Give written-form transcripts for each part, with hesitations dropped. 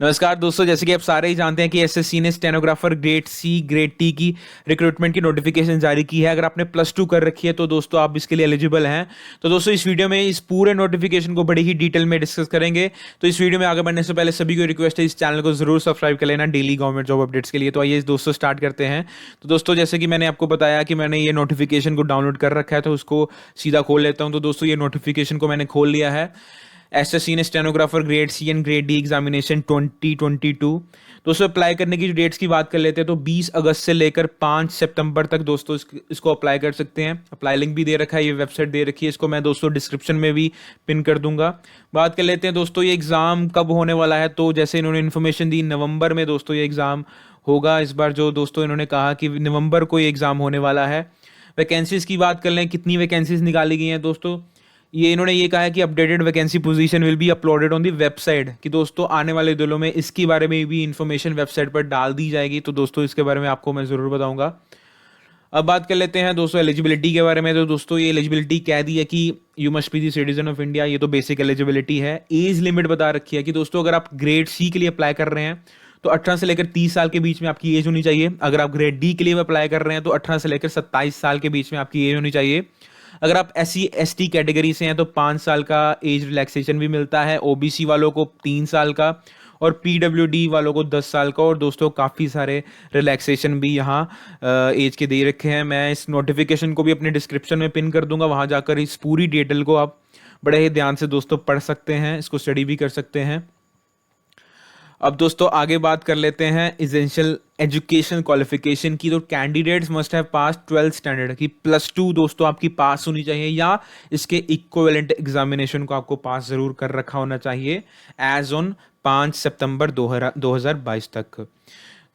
नमस्कार दोस्तों, जैसे कि आप सारे ही जानते हैं कि एसएससी ने stenographer grade C grade D की रिक्रूटमेंट की नोटिफिकेशन जारी की है। अगर आपने प्लस टू कर रखी है तो दोस्तों आप इसके लिए एलिजिबल हैं। तो दोस्तों इस वीडियो में इस पूरे नोटिफिकेशन को बड़ी ही डिटेल में डिस्कस करेंगे। तो इस वीडियो में आगे बढ़ने से पहले सभी को रिक्वेस्ट है, इस चैनल को जरूर सब्सक्राइब कर लेना डेली गवर्नमेंट जॉब अपडेट्स के लिए। तो आइए दोस्तों स्टार्ट करते हैं। तो दोस्तों जैसे कि मैंने आपको बताया कि मैंने ये नोटिफिकेशन को डाउनलोड कर रखा है, तो उसको सीधा खोल लेता हूँ। तो दोस्तों ये नोटिफिकेशन को मैंने खोल लिया है। एसएससी ने stenographer grade C and grade D examination 2022। दोस्तों अप्लाई करने की जो डेट्स की बात कर लेते हैं तो 20 अगस्त से लेकर 5 सितंबर तक दोस्तों इसको अप्लाई कर सकते हैं। अप्लाई लिंक भी दे रखा है, ये वेबसाइट दे रखी है, इसको मैं दोस्तों डिस्क्रिप्शन में भी पिन कर दूंगा। बात कर लेते हैं दोस्तों ये एग्ज़ाम कब होने वाला है। तो जैसे इन्होंने इन्फॉर्मेशन दी, नवंबर में दोस्तों ये एग्ज़ाम होगा। इस बार जो दोस्तों इन्होंने कहा कि नवंबर को ये एग्ज़ाम होने वाला है। वैकेंसीज की बात कर लें, कितनी वैकेंसीज निकाली गई हैं दोस्तों, ये इन्होंने ये कहा है कि updated vacancy position will be uploaded on the website, कि दोस्तों आने वाले दिनों में इसके बारे में भी इंफॉर्मेशन वेबसाइट पर डाल दी जाएगी। तो दोस्तों इसके बारे में आपको मैं ज़रूर बताऊंगा। अब बात कर लेते हैं दोस्तों एलिजिबिलिटी के बारे में। तो दोस्तों ये एलिजिबिलिटी कह दी है कि you must be the citizen of India, ये तो बेसिक एलिजिबिलिटी है। एज लिमिट बता रखी है कि दोस्तों अगर आप ग्रेड सी के लिए अप्लाई कर रहे हैं तो 18 से लेकर 30 साल के बीच में आपकी एज होनी चाहिए। अगर आप ग्रेड डी के लिए अप्लाई कर रहे हैं तो 18 से लेकर 27 साल के बीच में आपकी एज होनी चाहिए। अगर आप SC ST कैटेगरी से हैं तो 5 साल का एज रिलैक्सेशन भी मिलता है, ओबीसी वालों को 3 साल का और PWD वालों को 10 साल का। और दोस्तों काफ़ी सारे रिलैक्सेशन भी यहाँ एज के दे रखे हैं। मैं इस नोटिफिकेशन को भी अपने डिस्क्रिप्शन में पिन कर दूंगा, वहाँ जाकर इस पूरी डिटेल को आप बड़े ही ध्यान से दोस्तों पढ़ सकते हैं, इसको स्टडी भी कर सकते हैं। अब दोस्तों आगे बात कर लेते हैं इसेंशियल एजुकेशन क्वालिफिकेशन की। तो candidates must have pass 12th standard की प्लस टू दोस्तों आपकी पास होनी चाहिए, या इसके इक्विवेलेंट एग्जामिनेशन को आपको पास जरूर कर रखा होना चाहिए एज ऑन 5 सितंबर 2022 तक।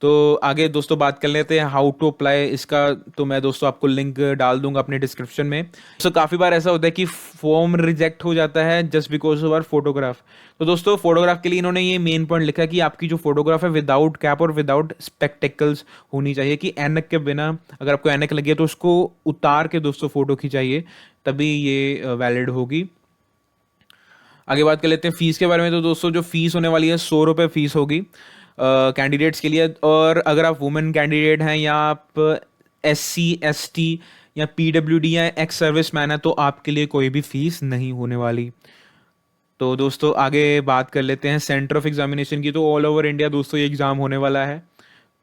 तो आगे दोस्तों बात कर लेते हैं हाउ टू अप्लाई इसका। तो मैं दोस्तों आपको लिंक डाल दूंगा अपने डिस्क्रिप्शन में। तो काफ़ी बार ऐसा होता है कि फॉर्म रिजेक्ट हो जाता है just because of our photograph. तो दोस्तों फोटोग्राफ के लिए इन्होंने ये मेन पॉइंट लिखा है कि आपकी जो फोटोग्राफ है विदाउट कैप और विदाउट स्पेक्टेकल्स होनी चाहिए, कि ऐनक के बिना, अगर आपको ऐनक लगी है तो उसको उतार के दोस्तों फोटो खिंचाइए, तभी ये वैलिड होगी। आगे बात कर लेते हैं फीस के बारे में। तो दोस्तों जो फीस होने वाली है 100 रुपये फीस होगी कैंडिडेट्स के लिए। और अगर आप वुमेन कैंडिडेट हैं या आप SC ST या PWD या एक्स सर्विस मैन है तो आपके लिए कोई भी फीस नहीं होने वाली। तो दोस्तों आगे बात कर लेते हैं सेंटर ऑफ एग्जामिनेशन की। तो ऑल ओवर इंडिया दोस्तों ये एग्ज़ाम होने वाला है।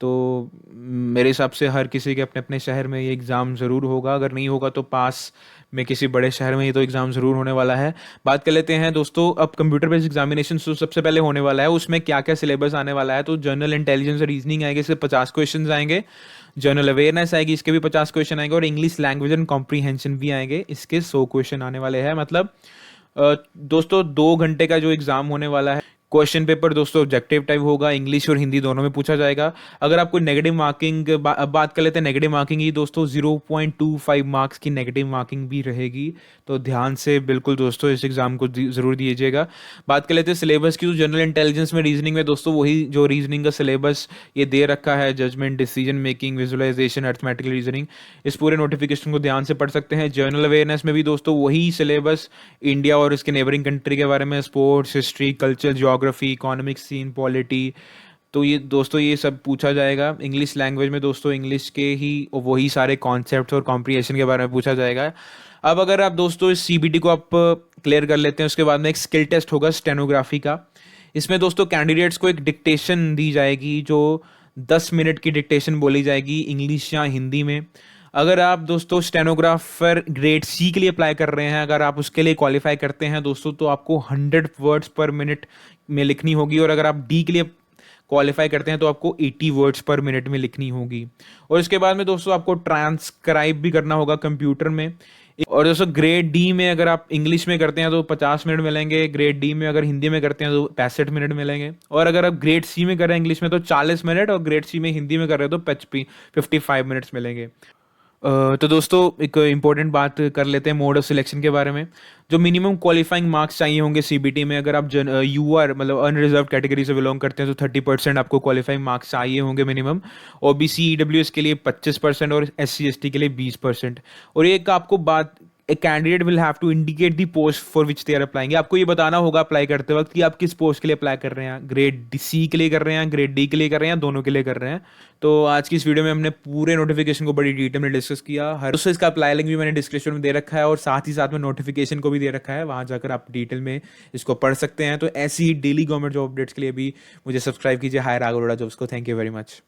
तो मेरे हिसाब से हर किसी के अपने अपने शहर में ये एग्ज़ाम ज़रूर होगा, अगर नहीं होगा तो पास में किसी बड़े शहर में ये तो एग्ज़ाम ज़रूर होने वाला है। बात कर लेते हैं दोस्तों अब कंप्यूटर बेस्ड एग्जामिनेशन जो सबसे पहले होने वाला है, उसमें क्या क्या सिलेबस आने वाला है। तो जनरल इंटेलिजेंस और रीजनिंग आएंगे, इसके 50 क्वेश्चन आएंगे। जनरल अवेयरनेस आएगी, इसके भी 50 क्वेश्चन आएंगे। और इंग्लिश लैंग्वेज एंड कॉम्प्रीहेंशन भी आएंगे, इसके 100 क्वेश्चन आने वाले हैं। मतलब दोस्तों 2 घंटे का जो एग्ज़ाम होने वाला है। क्वेश्चन पेपर दोस्तों ऑब्जेक्टिव टाइप होगा, इंग्लिश और हिंदी दोनों में पूछा जाएगा। अगर आपको नेगेटिव मार्किंग अब बात कर लेते हैं नेगेटिव मार्किंग की। दोस्तों 0.25 मार्क्स की नेगेटिव मार्किंग भी रहेगी, तो ध्यान से बिल्कुल दोस्तों इस एग्ज़ाम को ज़रूर दीजिएगा। बात कर लेते हैं सिलेबस की। तो जनरल इंटेलिजेंस में रीजनिंग में दोस्तों वही जो रीजनिंग का सिलेबस ये दे रखा है, judgement, decision making, visualisation, arithmetical reasoning, इस पूरे नोटिफिकेशन को ध्यान से पढ़ सकते हैं। जनरल अवेयरनेस में भी दोस्तों वही सिलेबस, इंडिया और इसके नेबरिंग कंट्री के बारे में, sports, history, culture, geography, economics, science, polity, तो ये दोस्तों ये सब पूछा जाएगा। इंग्लिश लैंग्वेज में दोस्तों इंग्लिश के ही वही सारे कॉन्सेप्ट्स और कॉम्प्रिहेंशन के बारे में पूछा जाएगा। अब अगर आप दोस्तों इस CBT को आप क्लियर कर लेते हैं, उसके बाद में एक स्किल टेस्ट होगा स्टेनोग्राफी का। इसमें दोस्तों कैंडिडेट्स को एक डिक्टेशन दी जाएगी, जो 10 मिनट की डिक्टेशन बोली जाएगी इंग्लिश या हिंदी में। अगर आप दोस्तों स्टेनोग्राफर ग्रेड सी के लिए अप्लाई कर रहे हैं, अगर आप उसके लिए क्वालिफाई करते हैं दोस्तों, तो आपको 100 वर्ड्स पर मिनट में लिखनी होगी। और अगर आप डी के लिए क्वालिफाई करते हैं तो आपको 80 वर्ड्स पर मिनट में लिखनी होगी। और इसके बाद में दोस्तों आपको ट्रांसक्राइब भी करना होगा कंप्यूटर में। और दोस्तों ग्रेड डी में अगर आप इंग्लिश में करते हैं तो 50 मिनट मिलेंगे, ग्रेड डी में अगर हिंदी में करते हैं तो 65 मिनट मिलेंगे। और अगर आप ग्रेड सी में कर रहे हैं इंग्लिश में तो 40 मिनट, और ग्रेड सी में हिंदी में कर रहे हैं तो 55 मिनट्स मिलेंगे। तो दोस्तों एक इम्पोर्टेंट बात कर लेते हैं मोड ऑफ सिलेक्शन के बारे में। जो मिनिमम क्वालिफाइंग मार्क्स चाहिए होंगे CBT में, अगर आप UR मतलब अनरिजर्व कैटेगरी से बिलोंग करते हैं तो 30% आपको क्वालिफाइंग मार्क्स चाहिए होंगे मिनिमम। OBC EWS के लिए 25% और SC ST के लिए 20%। और एक आपको बात a candidate will have to indicate the post for which they are applying. आपको ये बताना होगा अप्लाई करते वक्त कि आप किस पोस्ट के लिए अप्लाई कर रहे हैं, ग्रेड सी के लिए कर रहे हैं, ग्रेड डी के लिए कर रहे हैं, दोनों के लिए कर रहे हैं। तो आज की इस वीडियो में हमने पूरे नोटिफिकेशन को बड़ी डिटेल में डिस्कस किया। हर उससे इसका अप्लाई लिंक भी मैंने डिस्क्रिप्शन में दे रखा है और साथ ही साथ में नोटिफिकेशन को भी दे रखा है, वहाँ जाकर आप डिटेल में इसको पढ़ सकते हैं। तो ऐसी ही डेली गवर्नमेंट जॉब अपडेट्स के लिए भी मुझे सब्सक्राइब कीजिए हायर आगोड़ा जॉब्स को। Thank you very much.